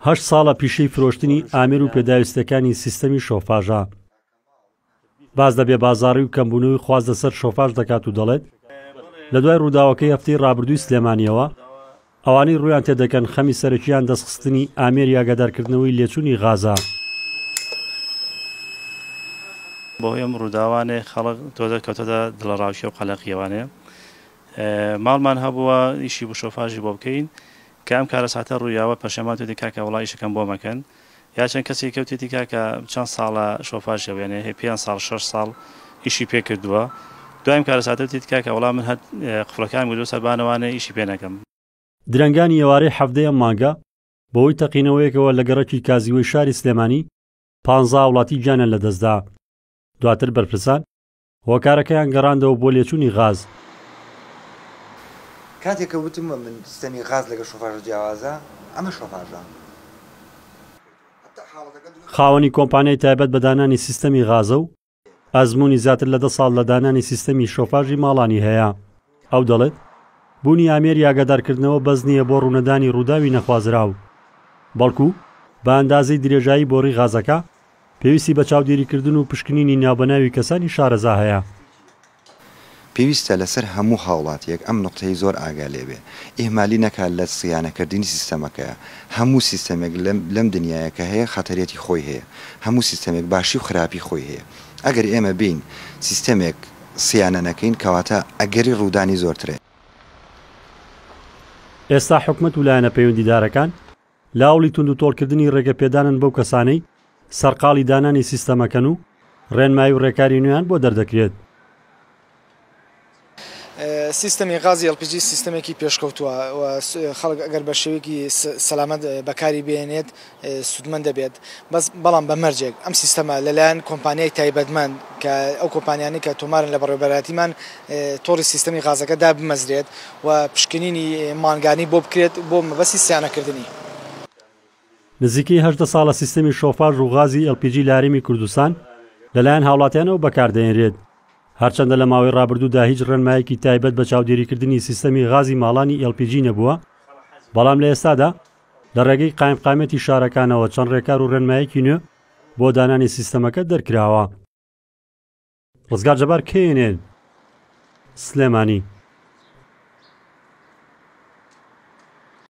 هەشت ساڵە پیشەی فرۆشتنی ئامێر و پێداویستەکانی سیستەمی شۆفاژە. باز دەبێ بازاڕی و کەمبوونەوەی خواز لەسەر شۆفاژ دەکات و دەڵێت لە دوای ڕووداوەکەی هەفتەی ڕابردووی سلێمانیەوە ئەوانەی ڕوویان تێدەکەن خەمی سەرەکییان دەستخستنی ئامێر ئاگادارکردنەوەی لێچوونی غازە. بۆ ئێم ڕووداوانێ خەڵک تۆدە کەوتەدا دڵەڕاوشی و قەلەقیەوانەیە ماڵمان هەبووە ئیشی بۆ شۆفاژی بۆ بکەین کە ئەم کارە ساتە ڕوویاوە پەشەمان توێتی کاکە وڵای ئیشەکەم بۆ مەکەن یا چەند کەسی کەوتێتی کاکە چەند ساڵە شۆفاژ وێنێ هەیە 5 ساڵ 6 ساڵ ئیشی پێ کردووە دوایم کارە ساتەوتیت کاکە وڵام من هەت قفڵەکان گوێ سەربانەوانە ئیشی پێ نەکەم. درەنگانی ئێوارەی هەفتەیە مانگە بەوەی تەقینەوەیەکەوە لە گەڕەکی کازیوەی شاری سلێمانی 15 وڵاتی گیانیان لەدەستدا. دواتر بەرپرسان هۆکارەکەیان گەڕاندەوە بۆ لێچوونی غاز. کاتێککە وتم من سیستەمی غاز لەگە شۆفاژ جیاوازە ئەمە شۆفاژە. خاوەنی کۆمپانیای تایبەت بە دانانی سیستەمی غازە و ئەزمموی زیاتر لە 10 ساڵ لە دانانی سیستەمی شۆفاژی ماڵانی هەیە. ئەو دەڵێت بوونی ئامێری ئاگادارکردنەوە بەس نییە بۆ ڕوونەدانی ڕووداوی نەخوازراو بەڵکو بە ئەندازەی درێژایی بۆڕی غازەکە پێویستی بە چاودێریکردن و پشکنینی ناوبەناوی کەسانی شارەزا هەیە. پێویستە لەسەر هەموو هاوڵاتیەک ئەم نقطەی زۆر ئاگا لێبێ ئیهمالی نەکات لە سیانەکردنی سیستەمەکەیە هەموو سیستەمێک لەم دنیایەکە هەیە خەتەرێتی خۆی هەیە هەموو سیستەمێک باشی و خراپی خۆی هەیە ئەگەر ئێمە بین سیستەمێک سیانە نەکەین کەواتە ئەگەری ڕوودانی زۆرترێ. ئێستا حکومەت و لایەنە پەیوەندیدارەکان لاوڵی تونند و تۆڵکردنی ڕێگەپێدانن بەو کەسانەی سەرقاڵی دانانی سیستەمەکەن و ڕێنمایی و ڕێکاری نوێیان بۆ دەردەکرێت. سیستەمی غازی LPG سیستەمێکی پێشکەوتووە خەڵک ئەگەر بە شێوەیەکی سەلامەت بەکاری بێنێت سودمەند دەبێت بەڵام بە مەرجێک ئەم سیستەمە لەلایەن کۆمپانیای تایبەتمەند کە ئەو کۆمپانیانی کە تۆمارن لە بەڕێوەبەراتیمان تۆڕی سیستەمی غازەکەدا بمەزرێت و پشکنینی مانگانی بۆ بکرێت بۆ مەبەستی سیانەکردنی. نزیکەی 18 ساڵە سیستەمی شۆفاژ و غازی LPG لە هەرێمی کوردستان لەلایەن هاوڵاتیانەوە بەکاردەهێنرێت. هەرچەندە لە ماوەی ڕابردوودا هیچ ڕێنمایەکی تایبەت بە چاودێریکردنی سیستەمی غازی ماڵانی LPG نەبووە بەڵام لە ئێستادا لە ڕێگەی قایمقامەتی شارەکانەوە چەند ڕێکار و ڕێنمایەکی نوێ بۆ دانانی سیستەمەکە دەرکراوە. ڕزگار جەبار، KNN، سلێمانی.